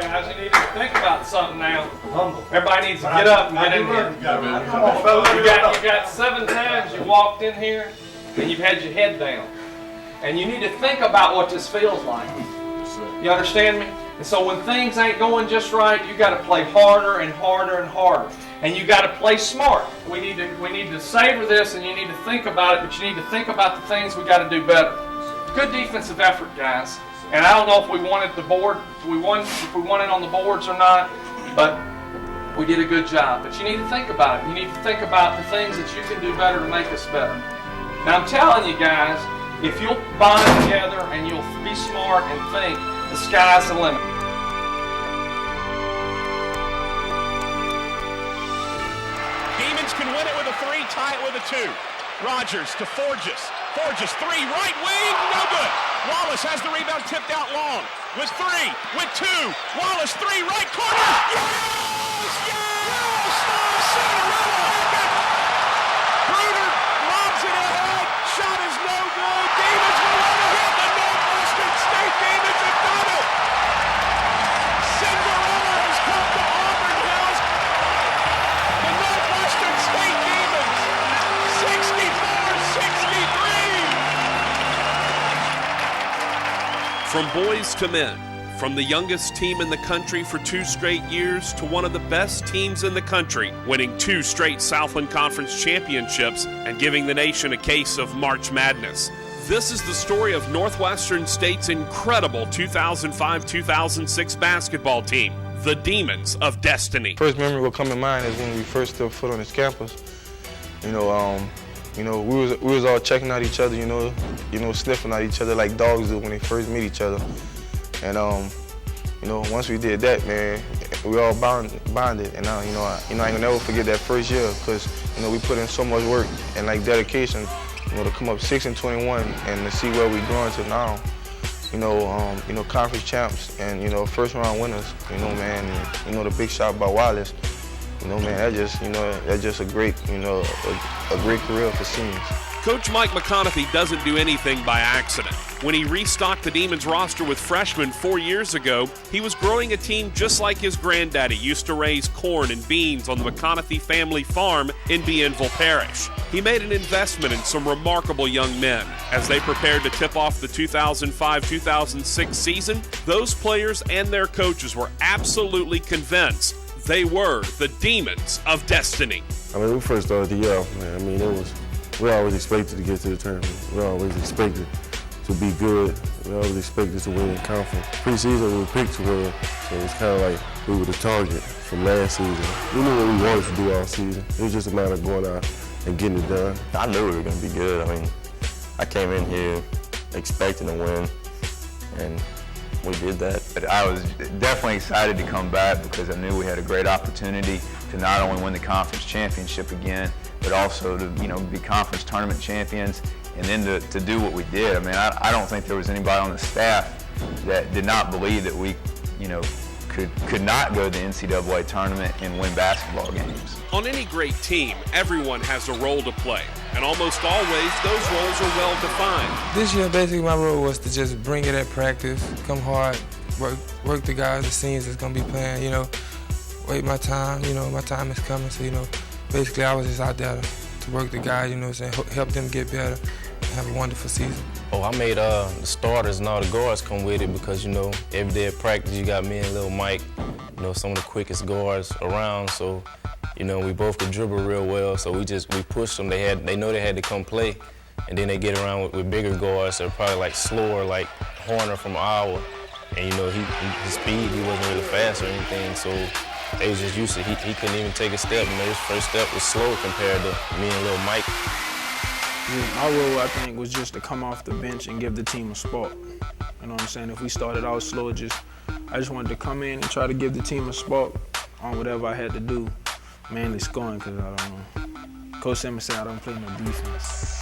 guys. You need to think about something now. Everybody needs to get up and get in here. You got 7 times you walked in here and you've had your head down. And you need to think about what this feels like. You understand me? And so when things ain't going just right, you got to play harder and harder and harder. And you got to play smart. We need to savor this, and you need to think about it, but you need to think about the things we got to do better. Good defensive effort, guys. And I don't know if we wanted the board, if we won it on the boards or not, but we did a good job. But you need to think about it. You need to think about the things that you can do better to make us better. Now I'm telling you guys, if you'll bond together and you'll be smart and think, the sky's the limit. Demons can win it with a 3, tie it with a 2. Rogers to Forges. Forges 3, right wing, no good. Wallace has the rebound tipped out long. With 3, with 2. Wallace 3, right corner. Yes! Yes! Cinderella! Bruder lobs it ahead. Shot is no good. Demons will run ahead. The Northwestern State Demons have done it. Cinderella has come to Auburn Hills. The Northwestern State Demons, 64-63. From boys to men, from the youngest team in the country for 2 straight years to one of the best teams in the country, winning 2 straight Southland Conference championships and giving the nation a case of March Madness. This is the story of Northwestern State's incredible 2005-2006 basketball team, the Demons of Destiny. First memory will come to mind is when we first stepped foot on this campus. We was all checking out each other, sniffing at each other like dogs do when they first meet each other. And once we did that, man, we all bonded. And I ain't gonna never forget that first year because we put in so much work and like dedication, to come up 6-21 and to see where we growing to now. Conference champs and first round winners. Man, and, the big shot by Wallace. That's just a great, a great career for seniors. Coach Mike McConaughey doesn't do anything by accident. When he restocked the Demons roster with freshmen 4 years ago, he was growing a team just like his granddaddy used to raise corn and beans on the McConaughey family farm in Bienville Parish. He made an investment in some remarkable young men. As they prepared to tip off the 2005-2006 season, those players and their coaches were absolutely convinced they were the Demons of Destiny. When we first started the year, we always expected to get to the tournament. We always expected to be good. We always expected to win the conference. Preseason, we picked to win, so it was kind of like we were the target from last season. We knew what we wanted to do all season. It was just a matter of going out and getting it done. I knew we were going to be good. I came in here expecting to win, and we did that. But I was definitely excited to come back because I knew we had a great opportunity to not only win the conference championship again, but also to be conference tournament champions, and then to do what we did. I don't think there was anybody on the staff that did not believe that we, could not go to the NCAA tournament and win basketball games. On any great team, everyone has a role to play, and almost always those roles are well defined. This year, basically, my role was to just bring it at practice, come hard, work the guys, the seniors that's gonna be playing. Wait my time. My time is coming. So basically, I was just out there to work the guys. Help them get better, and have a wonderful season. Oh, I made the starters and all the guards come with it because, every day at practice you got me and Lil Mike, some of the quickest guards around. So, we both could dribble real well. So we pushed them. They know they had to come play. And then they get around with bigger guards that are probably like slower, like Horner from Iowa. And, his speed, he wasn't really fast or anything. So they was just used to he couldn't even take a step. His first step was slow compared to me and Lil Mike. My role, I think, was just to come off the bench and give the team a spark. You know what I'm saying? If we started out slow, I just wanted to come in and try to give the team a spark on whatever I had to do, mainly scoring, because Coach Simmons said I don't play no defense.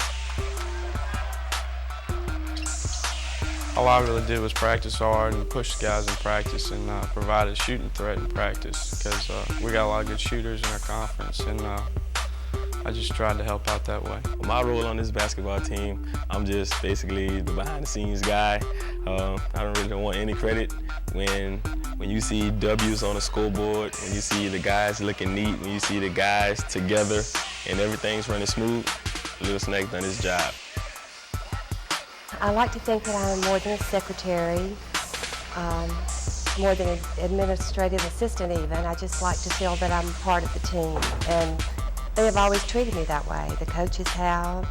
All I really did was practice hard and push the guys in practice and provide a shooting threat in practice because we got a lot of good shooters in our conference, and I just tried to help out that way. My role on this basketball team, I'm just basically the behind-the-scenes guy. I don't really want any credit when when you see W's on the scoreboard, when you see the guys looking neat, when you see the guys together and everything's running smooth, Little Snake's done his job. I like to think that I'm more than a secretary, more than an administrative assistant even. I just like to feel that I'm part of the team, and they have always treated me that way. The coaches have,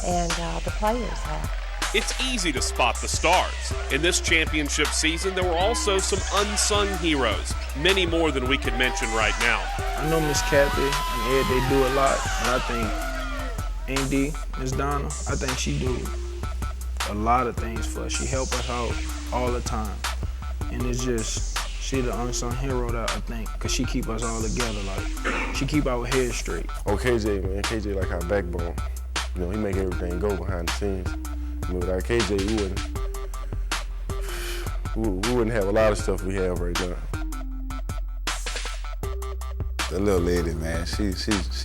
and the players have. It's easy to spot the stars. In this championship season, there were also some unsung heroes, many more than we could mention right now. I know Miss Kathy and Ed, they do a lot, but I think Andy, Miss Donna, I think she do a lot of things for us. She help us out all the time. And it's just, she the unsung hero that I think, because she keep us all together. Like, she keep our heads straight. Oh, KJ, man, KJ like our backbone. You know, he make everything go behind the scenes. I mean, without KJ, we wouldn't have a lot of stuff we have right now. The little lady, man, she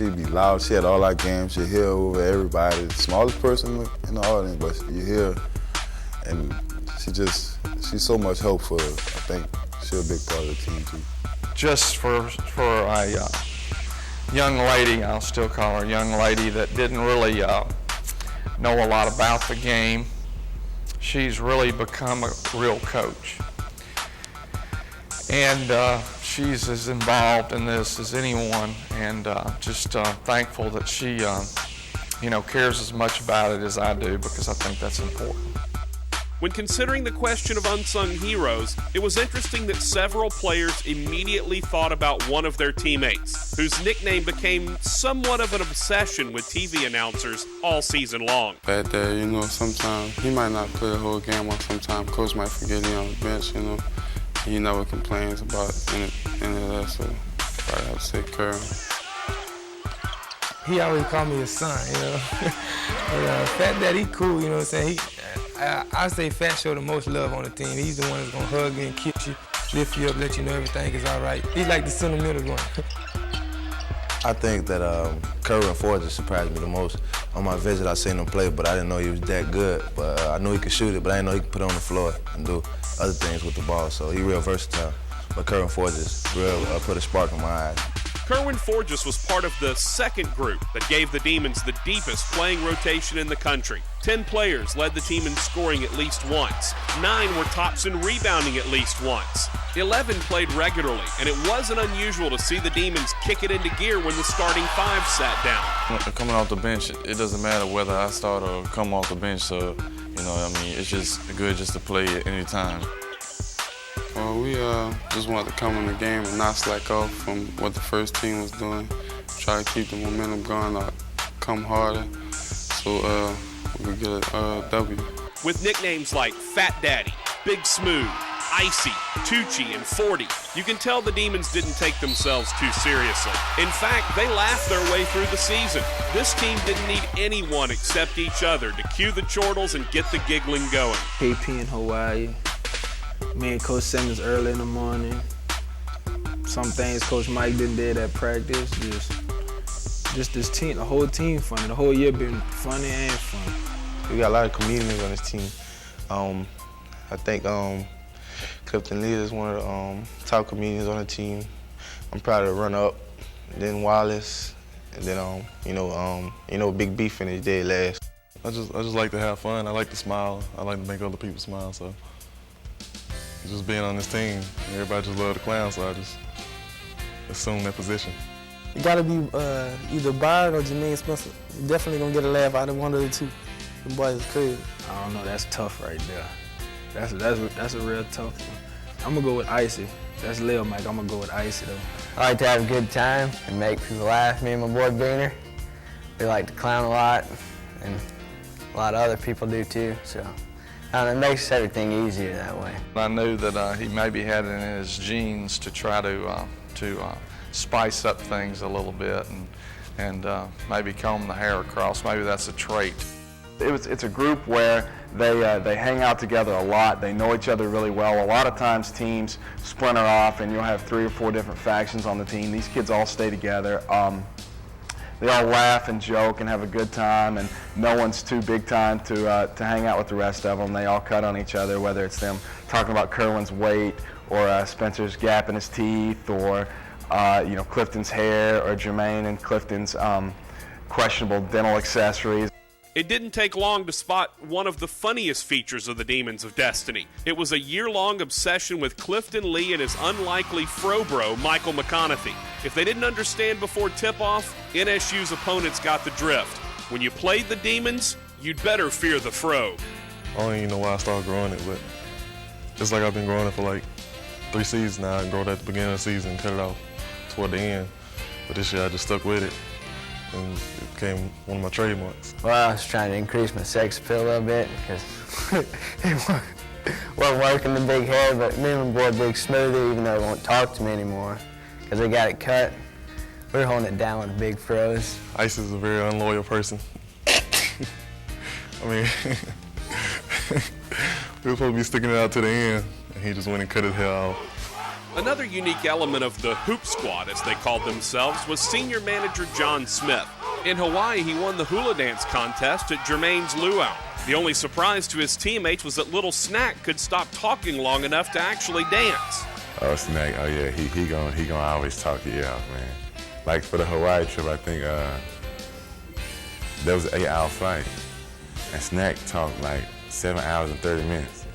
be loud. She had all our games. You hear over everybody. The smallest person in the audience, but you hear, and she's so much help for us. I think she's a big part of the team too. Just for a young lady, I'll still call her a young lady, that didn't really know a lot about the game, she's really become a real coach. And she's as involved in this as anyone, and just thankful that she cares as much about it as I do, because I think that's important. When considering the question of unsung heroes, it was interesting that several players immediately thought about one of their teammates, whose nickname became somewhat of an obsession with TV announcers all season long. Bad day, sometimes he might not play the whole game, or sometimes coach might forget him on the bench, He never complains about any of that, so I have to say Curry. He always called me his son, But Fat Daddy, he cool, you know what I'm saying? I say Fat show the most love on the team. He's the one that's gonna hug you and kiss you, lift you up, let you know everything is all right. He's like the sentimental one. I think that Curry and Forger surprised me the most. On my visit, I seen him play, but I didn't know he was that good. But I knew he could shoot it, but I didn't know he could put it on the floor and do other things with the ball. So he's real versatile. But Curry and Forger real put a spark in my eyes. Kerwin Forges was part of the second group that gave the Demons the deepest playing rotation in the country. 10 players led the team in scoring at least once. 9 were tops in rebounding at least once. 11 played regularly, and it wasn't unusual to see the Demons kick it into gear when the starting 5 sat down. Coming off the bench, it doesn't matter whether I start or come off the bench, so, it's just good just to play at any time. We just wanted to come in the game and not slack off from what the first team was doing. Try to keep the momentum going, come harder, so we get a W. With nicknames like Fat Daddy, Big Smooth, Icy, Tucci, and 40, you can tell the Demons didn't take themselves too seriously. In fact, they laughed their way through the season. This team didn't need anyone except each other to cue the chortles and get the giggling going. KP in Hawaii. Me and Coach Simmons early in the morning. Some things Coach Mike didn't do at practice. Just this team, the whole team funny. The whole year been funny and fun. We got a lot of comedians on this team. I think Clifton Lee is one of the top comedians on the team. I'm proud of the run-up. Then Wallace, and then Big B finished dead last. I just like to have fun. I like to smile. I like to make other people smile. So just being on this team, everybody just love the clown. So I just assume that position. You gotta be either Byron or Jermaine Spencer. You're definitely gonna get a laugh out of one of the two. The boys is crazy. I don't know. That's tough right there. That's a real tough one. I'm gonna go with Icy. That's Lil Mike. I'm gonna go with Icy though. I like to have a good time and make people laugh. Me and my boy Beener, we like to clown a lot, and a lot of other people do too. So it makes everything easier that way. I knew that he maybe had it in his genes to try to spice up things a little bit and maybe comb the hair across. Maybe that's a trait. It's a group where they hang out together a lot. They know each other really well. A lot of times teams splinter off and you'll have 3 or 4 different factions on the team. These kids all stay together. They all laugh and joke and have a good time, and no one's too big time to hang out with the rest of them. They all cut on each other, whether it's them talking about Kerwin's weight Spencer's gap in his teeth, or Clifton's hair, or Jermaine and Clifton's questionable dental accessories. It didn't take long to spot one of the funniest features of the Demons of Destiny. It was a year-long obsession with Clifton Lee and his unlikely fro bro, Michael McConaughey. If they didn't understand before tip-off, NSU's opponents got the drift. When you played the Demons, you'd better fear the fro. I don't even know why I started growing it, but it's like I've been growing it for like 3 seasons now. I grew it at the beginning of the season and cut it off toward the end. But this year I just stuck with it, and it became one of my trademarks. Well, I was trying to increase my sex appeal a little bit because it wasn't working the big head, but me and my boy Big Smoothie, even though he won't talk to me anymore because they got it cut, we're holding it down with the big froze. Ice is a very unloyal person. I mean, we were supposed to be sticking it out to the end, and he just went and cut his hair off. Another unique element of the Hoop Squad, as they called themselves, was senior manager John Smith. In Hawaii, he won the hula dance contest at Jermaine's luau. The only surprise to his teammates was that little Snack could stop talking long enough to actually dance. Oh, Snack, oh yeah, he gonna always talk you out, man. Like for the Hawaii trip, I think there was an 8-hour flight, and Snack talked like 7 hours and 30 minutes.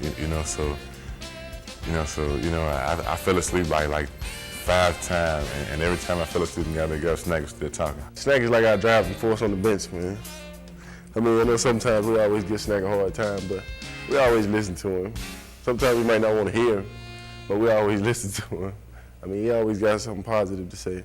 I fell asleep like 5 times, and every time I fell asleep and got to go, Snack was still talking. Snack is like our driving force on the bench, man. I mean, I know sometimes we always give Snack a hard time, but we always listen to him. Sometimes we might not want to hear him, but we always listen to him. I mean, he always got something positive to say.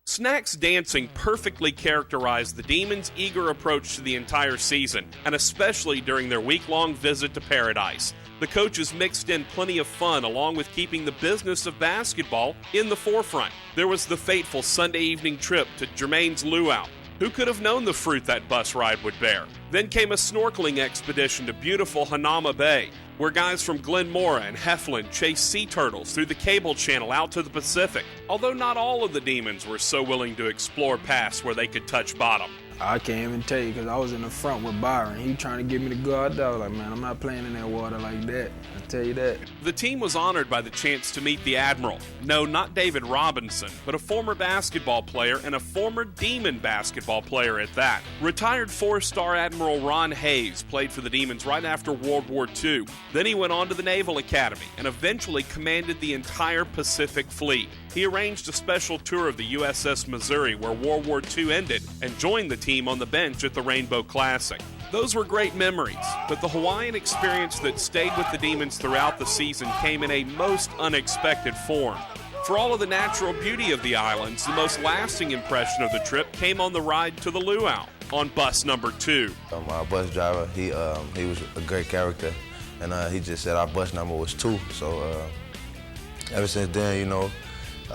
Snack's dancing perfectly characterized the Demons' eager approach to the entire season, and especially during their week-long visit to Paradise. The coaches mixed in plenty of fun along with keeping the business of basketball in the forefront. There was the fateful Sunday evening trip to Jermaine's luau. Who could have known the fruit that bus ride would bear? Then came a snorkeling expedition to beautiful Hanauma Bay, where guys from Glenmora and Heflin chased sea turtles through the cable channel out to the Pacific, although not all of the Demons were so willing to explore paths where they could touch bottom. I can't even tell you because I was in the front with Byron. He trying to get me to go out there. I was like, man, I'm not playing in that water like that. I tell you that. The team was honored by the chance to meet the Admiral. No, not David Robinson, but a former basketball player and a former Demon basketball player at that. Retired 4-star Admiral Ron Hayes played for the Demons right after World War II. Then he went on to the Naval Academy and eventually commanded the entire Pacific Fleet. He arranged a special tour of the USS Missouri where World War II ended and joined the team on the bench at the Rainbow Classic. Those were great memories, but the Hawaiian experience that stayed with the Demons throughout the season came in a most unexpected form. For all of the natural beauty of the islands, the most lasting impression of the trip came on the ride to the luau on bus number 2. Our bus driver, he was a great character, and he just said our bus number was 2. So ever since then,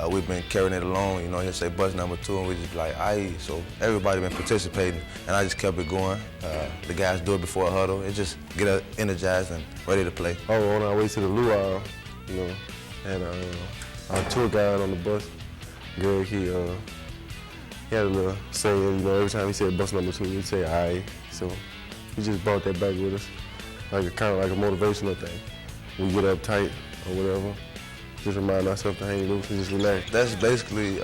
we've been carrying it along, he'll say bus number 2, and we just like, aye. So everybody been participating, and I just kept it going. The guys do it before a huddle. It just get us energized and ready to play. Oh, on our way to the luau, and our tour guide on the bus, Greg, he had a little saying, every time he said bus number 2, he'd say aye. So he just brought that back with us, kind of like a motivational thing. We get uptight or whatever. Just remind ourselves to hang loose and just relax. That's basically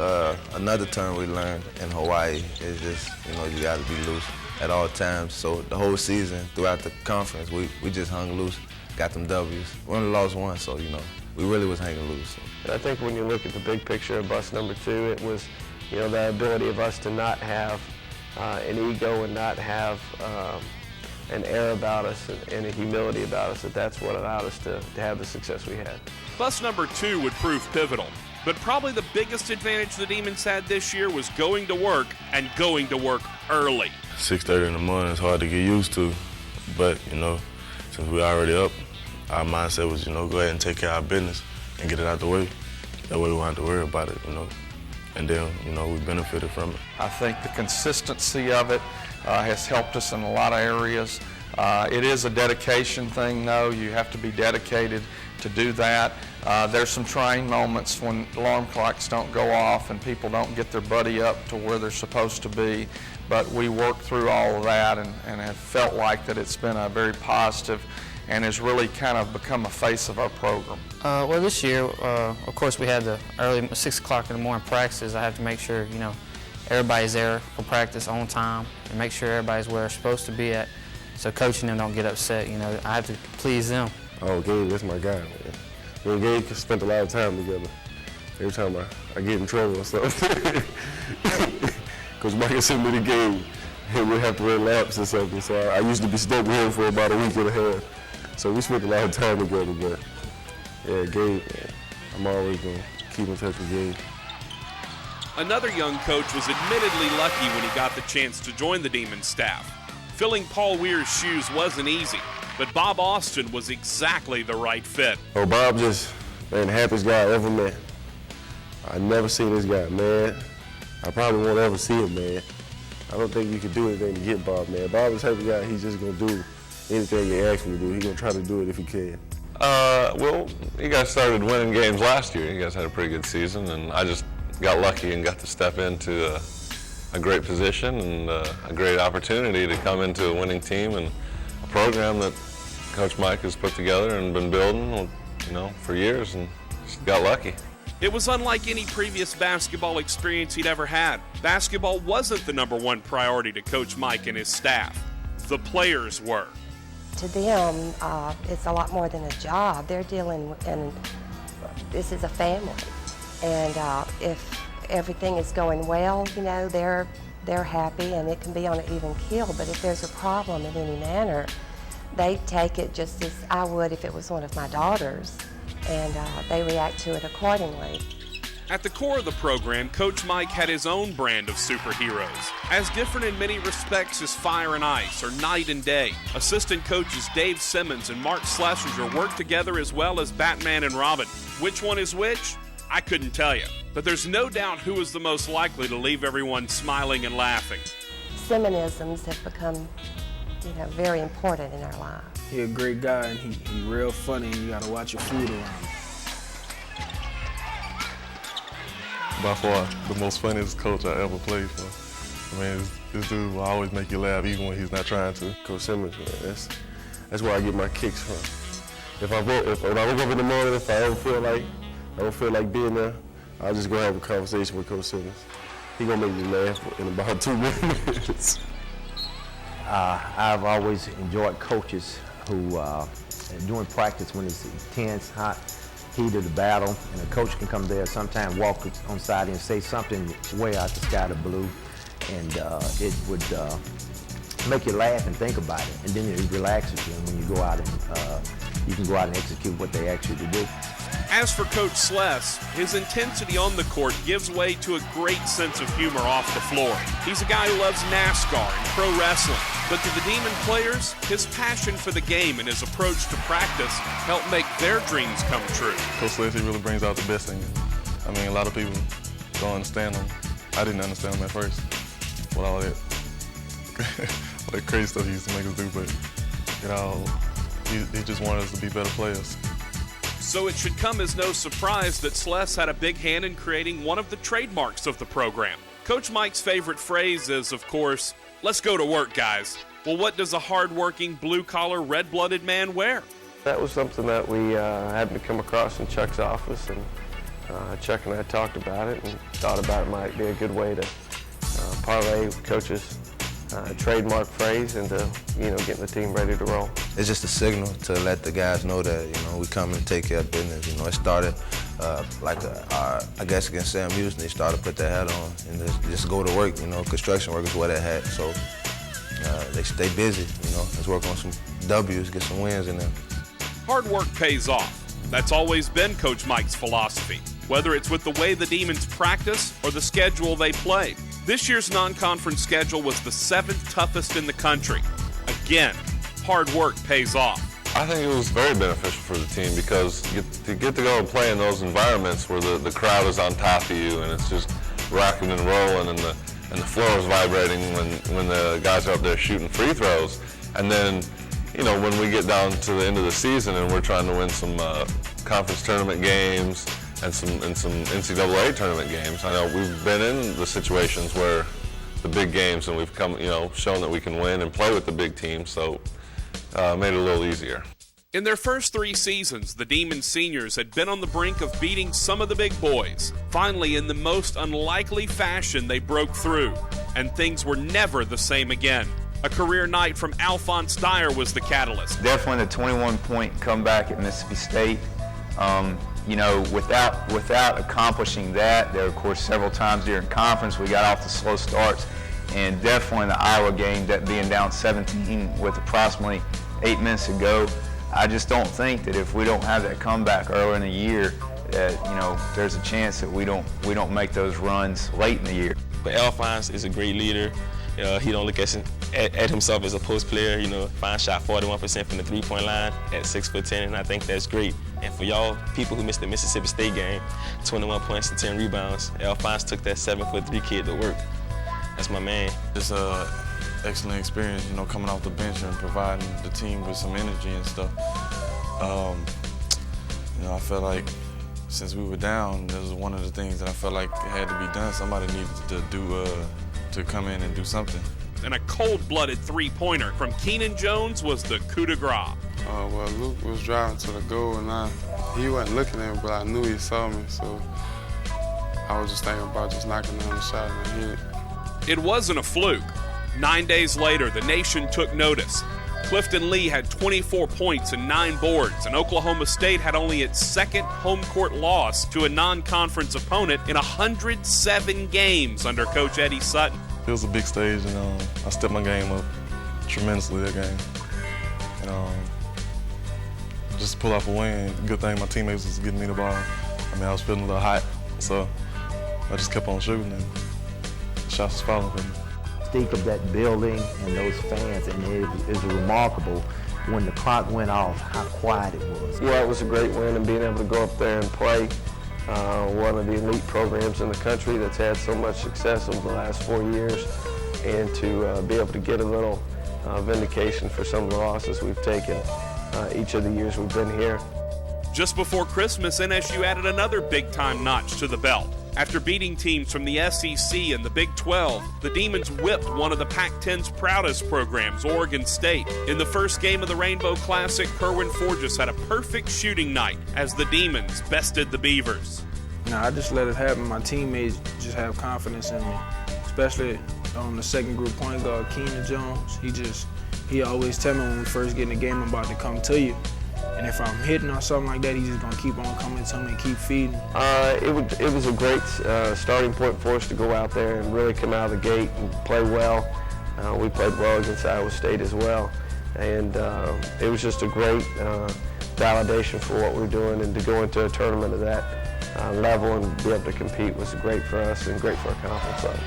another term we learned in Hawaii is just, you got to be loose at all times. So the whole season, throughout the conference, we just hung loose, got them W's. We only lost one, so, we really was hanging loose. So. And I think when you look at the big picture of bus number 2, it was, the ability of us to not have an ego and not have an air about us and a humility about us, that's what allowed us to have the success we had. Bus number 2 would prove pivotal, but probably the biggest advantage the Demons had this year was going to work and going to work early. 6:30 in the morning is hard to get used to, but, since we're already up, our mindset was, go ahead and take care of our business and get it out the way. That way we won't have to worry about it, and then, we benefited from it. I think the consistency of it has helped us in a lot of areas. It is a dedication thing, though. You have to be dedicated to do that. There's some trying moments when alarm clocks don't go off and people don't get their buddy up to where they're supposed to be, but we work through all of that and have felt like that it's been a very positive and has really kind of become a face of our program? Well, this year, of course, we had the early 6 o'clock in the morning practices. I have to make sure, everybody's there for practice on time and make sure everybody's where they're supposed to be at so coach and them don't get upset. I have to please them. Oh, Gabe, that's my guy, man. Me and Gabe spent a lot of time together. Every time I get in trouble or something. Coach Mike sent me the game, and we have to run laps or something. So I used to be stuck with him for about a week and a half. So we spent a lot of time together, but yeah, Gabe, man, I'm always going to keep in touch with Gabe. Another young coach was admittedly lucky when he got the chance to join the Demons staff. Filling Paul Weir's shoes wasn't easy, but Bob Austin was exactly the right fit. Oh, Bob just, man, the happiest guy I ever met. I never seen this guy, man. I probably won't ever see him, man. I don't think you can do anything to get Bob, man. Bob is the type of guy, he's just going to do anything you ask him to do. He's going to try to do it if he can. Well, you guys started winning games last year. You guys had a pretty good season, and I just got lucky and got to step into a great position and a great opportunity to come into a winning team and a program that Coach Mike has put together and been building, for years, and just got lucky. It was unlike any previous basketball experience he'd ever had. Basketball wasn't the #1 priority to Coach Mike and his staff. The players were. To them, it's a lot more than a job. They're dealing with, and this is a family. And if everything is going well, they're happy, and it can be on an even keel. But if there's a problem in any manner, they take it just as I would if it was one of my daughters, and they react to it accordingly. At the core of the program, Coach Mike had his own brand of superheroes. As different in many respects as Fire and Ice or Night and Day, assistant coaches Dave Simmons and Mark Schlesinger work together as well as Batman and Robin. Which one is which? I couldn't tell you. But there's no doubt who is the most likely to leave everyone smiling and laughing. Simonisms have become, very important in our lives. He's a great guy, and he real funny, and you got to watch your food around him. By far, the most funniest coach I ever played for. This dude will always make you laugh, even when he's not trying to. Coach Simmons, man, that's where I get my kicks from. If I wake up in the morning, if I don't feel like being there, I'll just go have a conversation with Coach Simmons. He gonna make me laugh in about 2 minutes. I've always enjoyed coaches who, during practice, when it's intense, hot, heat of the battle, and a coach can come there, sometimes walk on side and say something way out the sky of blue, and it would make you laugh and think about it, and then it relaxes you when you go out and you can go out and execute what they ask you to do. As for Coach Sless, his intensity on the court gives way to a great sense of humor off the floor. He's a guy who loves NASCAR and pro wrestling, but to the Demon players, his passion for the game and his approach to practice help make their dreams come true. Coach Sless, he really brings out the best in you. A lot of people don't understand him. I didn't understand him at first with all that, all that crazy stuff he used to make us do, but he just wanted us to be better players. So it should come as no surprise that Sless had a big hand in creating one of the trademarks of the program. Coach Mike's favorite phrase is, of course, "Let's go to work, guys." Well, what does a hard-working, blue-collar, red-blooded man wear? That was something that we happened to come across in Chuck's office, and Chuck and I talked about it and thought about it might be a good way to parlay Coach's trademark phrase into, getting the team ready to roll. It's just a signal to let the guys know that, we come and take care of business. It started I guess against Sam Houston, they started to put their hat on and just go to work, construction work is what they had. So they stay busy, let's work on some W's, get some wins in there. Hard work pays off. That's always been Coach Mike's philosophy, whether it's with the way the Demons practice or the schedule they play. This year's non-conference schedule was the 7th toughest in the country. Again, hard work pays off. I think it was very beneficial for the team because you get to go and play in those environments where the crowd is on top of you and it's just rocking and rolling and the floor is vibrating when the guys are up there shooting free throws. And then, when we get down to the end of the season and we're trying to win some conference tournament games and some NCAA tournament games. I know we've been in the situations where the big games and we've come, shown that we can win and play with the big teams, so made it a little easier. In their first 3 seasons, the Demons seniors had been on the brink of beating some of the big boys. Finally, in the most unlikely fashion, they broke through, and things were never the same again. A career night from Alphonse Dyer was the catalyst. Definitely the 21-point comeback at Mississippi State. Without accomplishing that, there were, of course, several times during conference we got off the slow starts, and definitely the Iowa game, that being down 17 with approximately 8 minutes to go. I just don't think that if we don't have that comeback early in the year, that there's a chance that we don't make those runs late in the year. But Alphonse is a great leader. He don't look at himself as a post player. Fine shot 41% from the three-point line at 6'10", and I think that's great. And for y'all people who missed the Mississippi State game, 21 points and 10 rebounds, Alphonse took that 7'3" kid to work. That's my man. It's an excellent experience, coming off the bench and providing the team with some energy and stuff. I felt like since we were down, this was one of the things that I felt like had to be done. Somebody needed to to come in and do something. And a cold-blooded three-pointer from Keenan Jones was the coup de grace. Well, Luke was driving to the goal, and he wasn't looking at me, but I knew he saw me, so I was just thinking about just knocking down the shot and I hit it. It wasn't a fluke. 9 days later, the nation took notice. Clifton Lee had 24 points and 9 boards, and Oklahoma State had only its second home court loss to a non-conference opponent in 107 games under Coach Eddie Sutton. It was a big stage, and I stepped my game up tremendously that game. And just to pull off a win, good thing my teammates was getting me the ball. I was feeling a little hot, so I just kept on shooting, and the shots was falling for me. Think of that building and those fans, and it is remarkable when the clock went off how quiet it was. Yeah, it was a great win, and being able to go up there and play one of the elite programs in the country that's had so much success over the last 4 years, and to be able to get a little vindication for some of the losses we've taken each of the years we've been here. Just before Christmas, NSU added another big-time notch to the belt. After beating teams from the SEC and the Big 12, the Demons whipped one of the Pac-10's proudest programs, Oregon State. In the first game of the Rainbow Classic, Kerwin Forges had a perfect shooting night as the Demons bested the Beavers. I just let it happen. My teammates just have confidence in me, especially on the second group point guard, Keenan Jones. He always tell me when we first get in the game, I'm about to come to you. And if I'm hitting or something like that, he's just gonna keep on coming to me and keep feeding. It was a great starting point for us to go out there and really come out of the gate and play well. We played well against Iowa State as well. And it was just a great validation for what we're doing, and to go into a tournament of that level and be able to compete was great for us and great for our conference.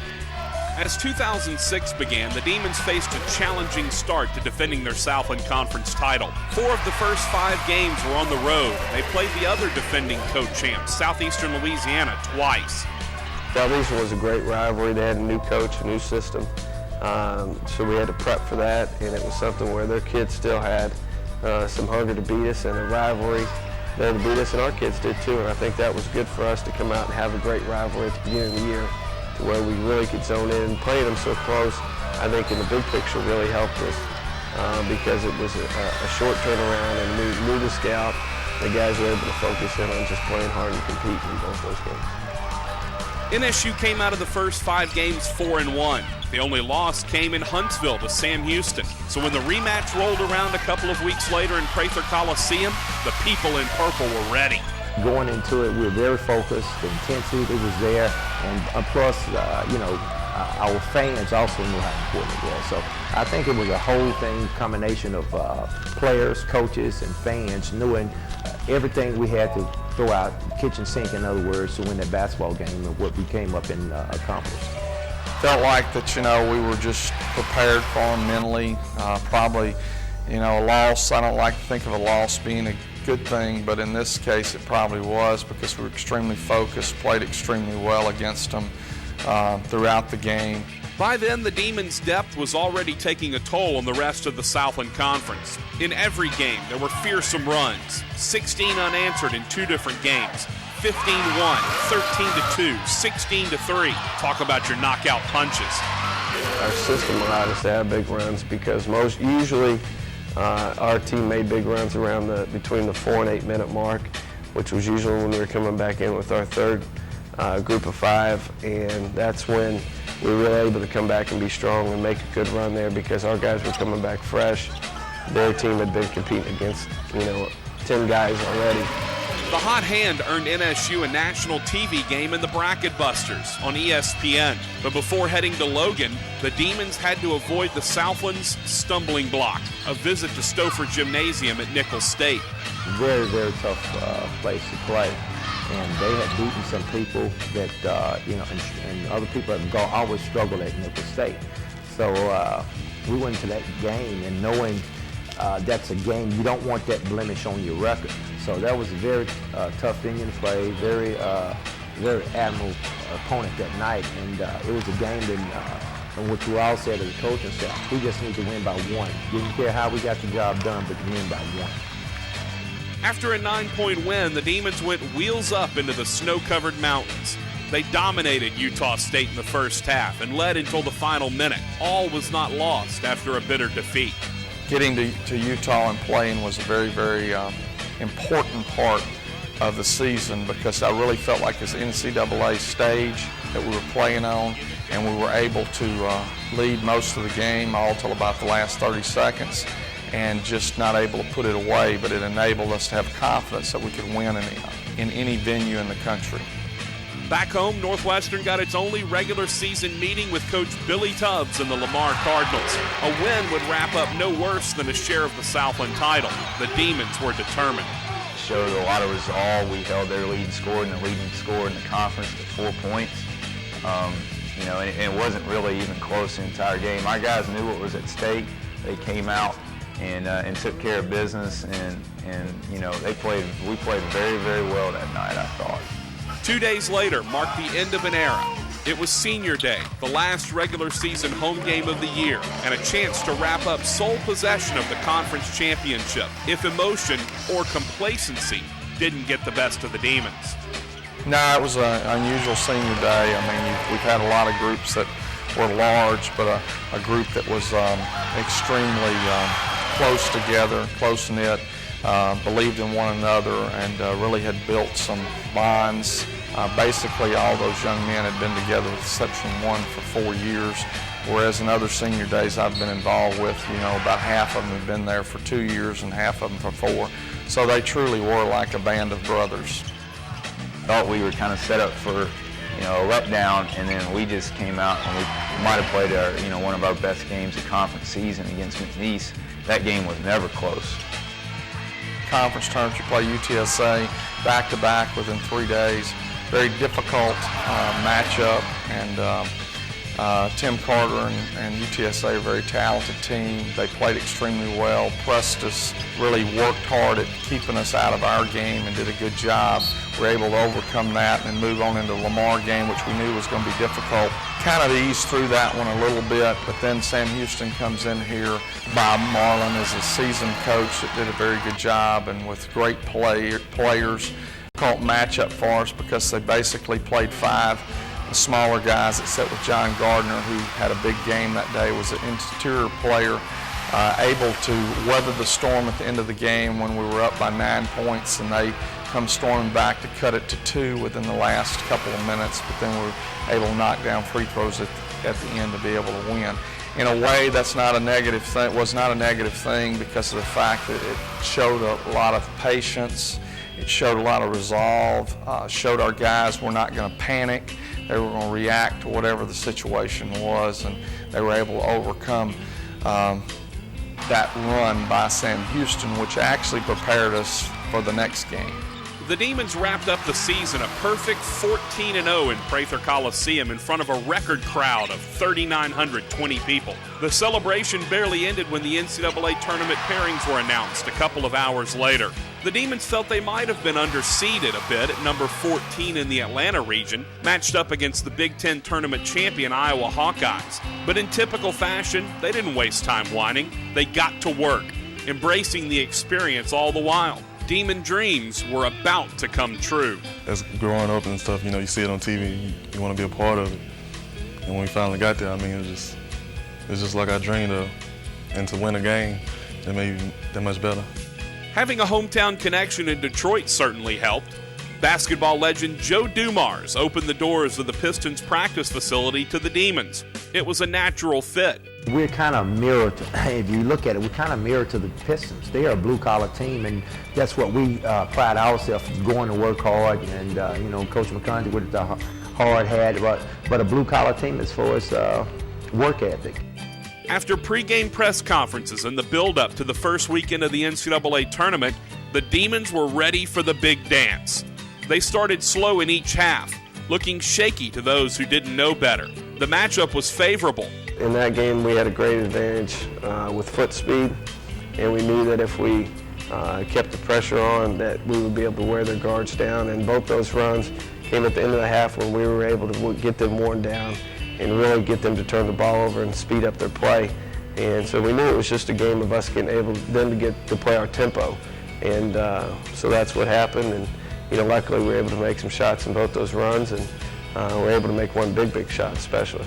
As 2006 began, the Demons faced a challenging start to defending their Southland Conference title. 4 of the first 5 games were on the road. They played the other defending co-champs, Southeastern Louisiana, twice. Southeastern was a great rivalry. They had a new coach, a new system, so we had to prep for that, and it was something where their kids still had some hunger to beat us, and a rivalry there to beat us, and our kids did too, and I think that was good for us to come out and have a great rivalry at the beginning of the year, where we really could zone in and play them so close. I think in the big picture really helped us because it was a short turnaround, and we knew the scout. The guys were able to focus in on just playing hard and competing in both those games. NSU came out of the first 5 games 4-1. The only loss came in Huntsville to Sam Houston. So when the rematch rolled around a couple of weeks later in Prather Coliseum, the people in purple were ready. Going into it, we were very focused. The intensity that was there, and plus, our fans also knew how important it was. So I think it was a whole thing, combination of players, coaches, and fans knowing everything we had to throw out, kitchen sink, in other words, to win that basketball game and what we came up and accomplished. Felt like that, we were just prepared for them mentally. Probably, a loss, I don't like to think of a loss being a good thing, but in this case it probably was, because we were extremely focused, played extremely well against them throughout the game. By then, the Demons' depth was already taking a toll on the rest of the Southland Conference. In every game, there were fearsome runs, 16 unanswered in 2 different games, 15-1, 13-2, 16-3. Talk about your knockout punches. Our system allowed us to have big runs because usually Our team made big runs around between the 4 and 8 minute mark, which was usually when we were coming back in with our third group of 5, and that's when we were really able to come back and be strong and make a good run there because our guys were coming back fresh. Their team had been competing against, 10 guys already. The hot hand earned NSU a national TV game in the Bracket Busters on ESPN. But before heading to Logan, the Demons had to avoid the Southland's stumbling block, a visit to Stouffer Gymnasium at Nicholls State. Very, very tough place to play. And they had beaten some people that, and other people have always struggled at Nicholls State. So we went to that game and knowing that's a game, you don't want that blemish on your record. So that was a very tough venue to play, very admirable opponent that night. And it was a game in which we all said as a coaching staff, we just need to win by 1. Didn't care how we got the job done, but to win by 1. After a 9-point win, the Demons went wheels up into the snow-covered mountains. They dominated Utah State in the first half and led until the final minute. All was not lost after a bitter defeat. Getting to Utah and playing was a very, very important part of the season because I really felt like it's NCAA stage that we were playing on, and we were able to lead most of the game all till about the last 30 seconds and just not able to put it away, but it enabled us to have confidence that we could win in any venue in the country. Back home, Northwestern got its only regular season meeting with Coach Billy Tubbs and the Lamar Cardinals. A win would wrap up no worse than a share of the Southland title. The Demons were determined. Showed a lot of resolve. We held their leading score and the leading score in the conference to 4 points. And it wasn't really even close the entire game. Our guys knew what was at stake. They came out and took care of business, and we played very, very well that night, I thought. 2 days later marked the end of an era. It was Senior Day, the last regular season home game of the year, and a chance to wrap up sole possession of the conference championship if emotion or complacency didn't get the best of the Demons. No, it was an unusual senior day. I mean, we've had a lot of groups that were large, but a group that was extremely close together, close-knit, believed in one another, and really had built some bonds. Basically, all those young men had been together with exception of one for 4 years, whereas in other senior days I've been involved with, about half of them have been there for 2 years and half of them for 4. So they truly were like a band of brothers. Thought we were kind of set up for, a letdown, and then we just came out and we might have played our, one of our best games of conference season against McNeese. That game was never close. Conference tournaments, you play UTSA back-to-back within 3 days. Very difficult matchup, and Tim Carter and UTSA are a very talented team. They played extremely well, pressed us, really worked hard at keeping us out of our game and did a good job. We were able to overcome that and move on into the Lamar game, which we knew was going to be difficult. Kind of eased through that one a little bit, but then Sam Houston comes in here. Bob Marlin is a seasoned coach that did a very good job, and with great players. Difficult matchup for us because they basically played 5 smaller guys, except with John Gardner, who had a big game that day, was an interior player, able to weather the storm at the end of the game when we were up by 9 points, and they come storming back to cut it to 2 within the last couple of minutes, but then we were able to knock down free throws at the end to be able to win. In a way, that's not a negative thing. Was not a negative thing because of the fact that it showed a lot of patience. It showed a lot of resolve. Showed our guys were not going to panic. They were going to react to whatever the situation was, and they were able to overcome that run by Sam Houston, which actually prepared us for the next game. The Demons wrapped up the season a perfect 14-0 in Prather Coliseum in front of a record crowd of 3,920 people. The celebration barely ended when the NCAA tournament pairings were announced a couple of hours later. The Demons felt they might have been underseeded a bit at number 14 in the Atlanta region, matched up against the Big Ten tournament champion Iowa Hawkeyes. But in typical fashion, they didn't waste time whining. They got to work, embracing the experience all the while. Demon dreams were about to come true. As growing up and stuff, you see it on TV, you want to be a part of it. And when we finally got there, it was just like I dreamed of. And to win a game, it made me that much better. Having a hometown connection in Detroit certainly helped. Basketball legend Joe Dumars opened the doors of the Pistons practice facility to the Demons. It was a natural fit. We're kind of mirror to, if you look at it, we're kind of mirror to the Pistons. They are a blue-collar team, and that's what we pride ourselves in, going to work hard. And, you know, Coach McConaughey with the hard hat, but a blue-collar team as far as work ethic. After pregame press conferences and the build-up to the first weekend of the NCAA tournament, the Demons were ready for the big dance. They started slow in each half, looking shaky to those who didn't know better. The matchup was favorable. In that game, we had a great advantage with foot speed, and we knew that if we kept the pressure on, that we would be able to wear their guards down. And both those runs came at the end of the half when we were able to get them worn down and really get them to turn the ball over and speed up their play. And so we knew it was just a game of us getting able them to get to play our tempo. And so that's what happened. And you know, luckily we were able to make some shots in both those runs, and we were able to make one big shot especially.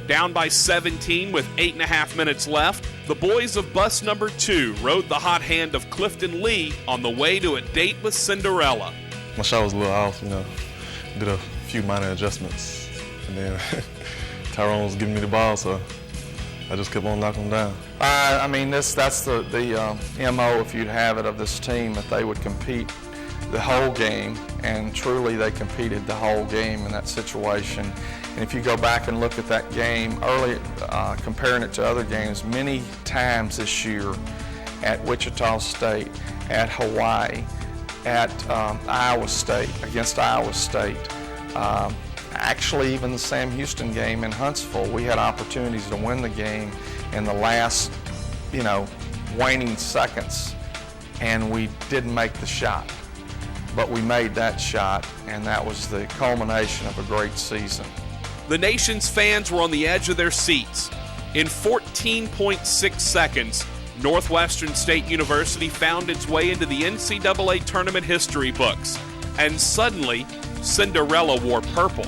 Down by 17 with 8.5 minutes left, the boys of bus number 2 rode the hot hand of Clifton Lee on the way to a date with Cinderella. My shot was a little off, you know. Did a few minor adjustments, and then Tyrone was giving me the ball, so I just kept on knocking them down. I mean, that's the MO, if you'd have it, of this team, that they would compete the whole game, and truly they competed the whole game in that situation. And if you go back and look at that game early, comparing it to other games, many times this year at Wichita State, at Hawaii, at Iowa State, against Iowa State, actually even the Sam Houston game in Huntsville, we had opportunities to win the game in the last, you know, waning seconds, and we didn't make the shot. But we made that shot, and that was the culmination of a great season. The nation's fans were on the edge of their seats. In 14.6 seconds, Northwestern State University found its way into the NCAA tournament history books, and suddenly, Cinderella wore purple.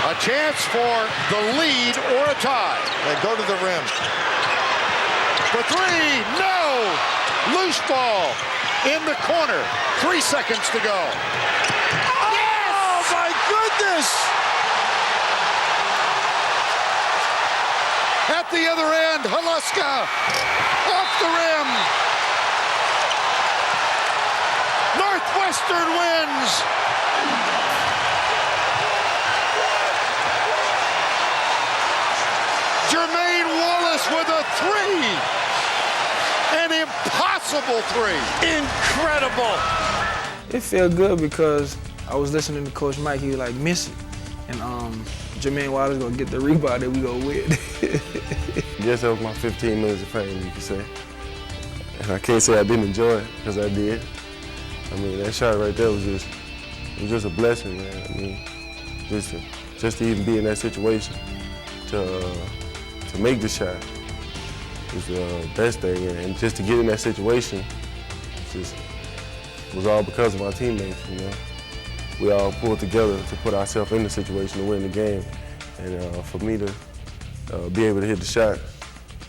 A chance for the lead or a tie. They go to the rim. For three, no! Loose ball in the corner. 3 seconds to go. Yes! Oh my goodness! At the other end, Haluska off the rim. Northwestern wins. Jermaine Wallace with a three. An impossible three. Incredible. It felt good because I was listening to Coach Mike. He was like, miss it. And Jermaine Wallace gonna get the rebound and we gonna win. I guess that was my 15 minutes of fame, you could say. And I can't say I didn't enjoy it, because I did. I mean, that shot right there was just a blessing, man. I mean, just to even be in that situation, to make the shot was the best thing. And just to get in that situation, was all because of my teammates, you know. We all pulled together to put ourselves in the situation to win the game. And for me to be able to hit the shot,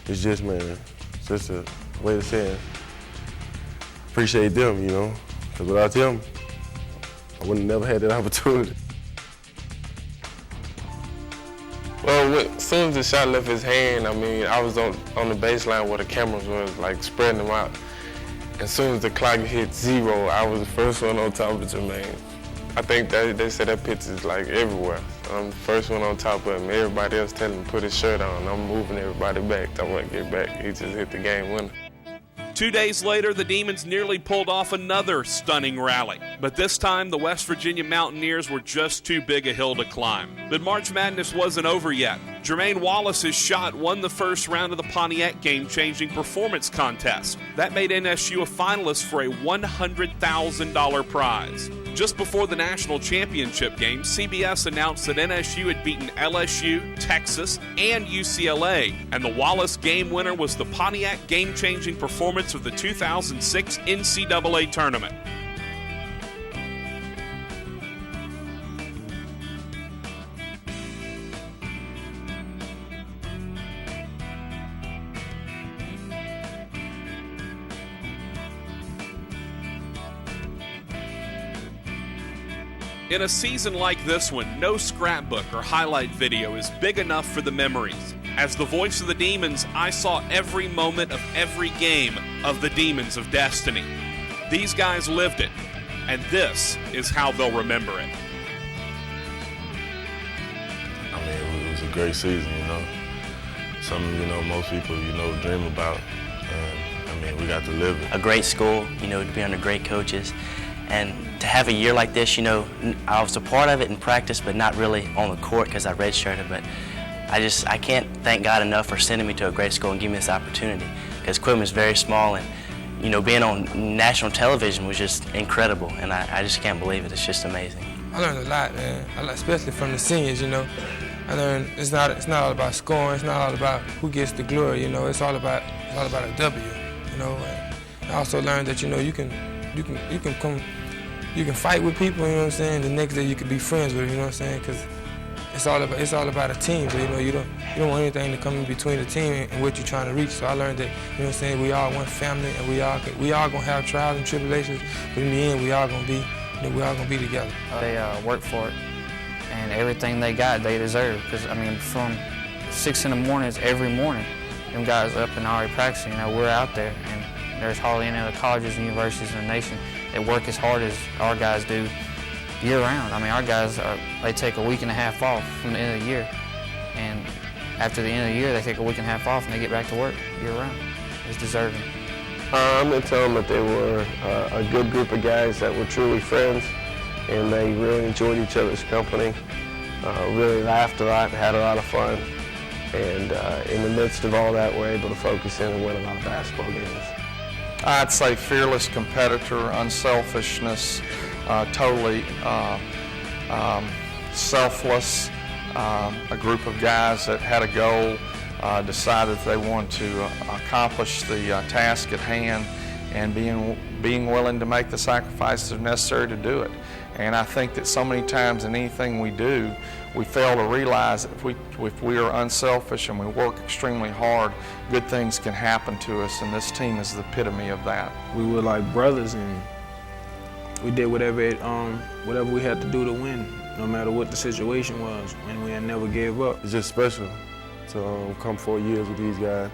it's just, man, just a way to say appreciate them, you know, because without them, I would have never had that opportunity. Well, as soon as the shot left his hand, I mean, I was on the baseline where the cameras was, like, spreading them out. As soon as the clock hit 0, I was the first one on top of Jermaine. I think they said that pitch is like everywhere. I'm the first one on top of him. Everybody else telling him to put his shirt on. I'm moving everybody back. I want to get back. He just hit the game winner. 2 days later, the Demons nearly pulled off another stunning rally. But this time, the West Virginia Mountaineers were just too big a hill to climb. But March Madness wasn't over yet. Jermaine Wallace's shot won the first round of the Pontiac Game-Changing Performance Contest. That made NSU a finalist for a $100,000 prize. Just before the national championship game, CBS announced that NSU had beaten LSU, Texas, and UCLA, and the Wallace game winner was the Pontiac Game-Changing Performance of the 2006 NCAA Tournament. In a season like this one, no scrapbook or highlight video is big enough for the memories. As the voice of the Demons, I saw every moment of every game of the Demons of Destiny. These guys lived it, and this is how they'll remember it. I mean, it was a great season, you know. Something, you know, most people, you know, dream about. And, I mean, we got to live it. A great school, you know, to be under great coaches. And to have a year like this, you know, I was a part of it in practice, but not really on the court because I redshirted. But I can't thank God enough for sending me to a great school and giving me this opportunity, because Quitman is very small, and, you know, being on national television was just incredible, and I just can't believe it. It's just amazing. I learned a lot, man. Especially from the seniors, you know. I learned it's not all about scoring. It's not all about who gets the glory, you know. It's all about a W, you know. And I also learned that, you know, you can fight with people, you know what I'm saying. The next day you can be friends with them, you know what I'm saying, because it's all about a team. But, you know, you don't want anything to come in between the team and what you're trying to reach. So I learned that, you know what I'm saying, we all one family, and we all gonna have trials and tribulations, but in the end we all gonna be together. They work for it, and everything they got they deserve. Because I mean, from 6 in the mornings every morning, them guys up and already practicing. You know, we're out there, and there's hardly any other colleges and universities in the nation that work as hard as our guys do year-round. I mean, our guys, they take a week and a half off from the end of the year. And after the end of the year, they take a week and a half off and they get back to work year-round. It's deserving. I'm going to tell them that they were a good group of guys that were truly friends, and they really enjoyed each other's company, really laughed a lot, had a lot of fun. And in the midst of all that, we're able to focus in and win a lot of basketball games. I'd say fearless competitor, unselfishness, totally selfless, a group of guys that had a goal, decided they wanted to accomplish the task at hand, and being willing to make the sacrifices necessary to do it. And I think that so many times in anything we do, we fail to realize that if we are unselfish and we work extremely hard, good things can happen to us, and this team is the epitome of that. We were like brothers, and we did whatever we had to do to win, no matter what the situation was, and we never gave up. It's just special to come 4 years with these guys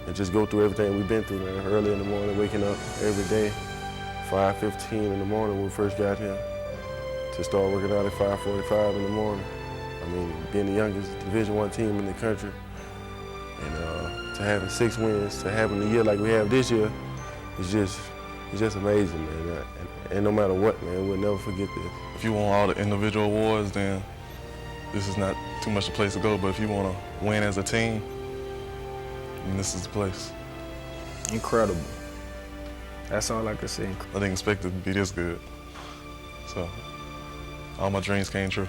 and just go through everything we've been through, man. Early in the morning, waking up every day, 5:15 in the morning when we first got here, to start working out at 5:45 in the morning. I mean, being the youngest Division I team in the country, and to having 6 wins, to having a year like we have this year, it's just amazing, man. And no matter what, man, we'll never forget this. If you want all the individual awards, then this is not too much a place to go. But if you want to win as a team, then this is the place. Incredible. That's all I can say. I didn't expect it to be this good. So all my dreams came true.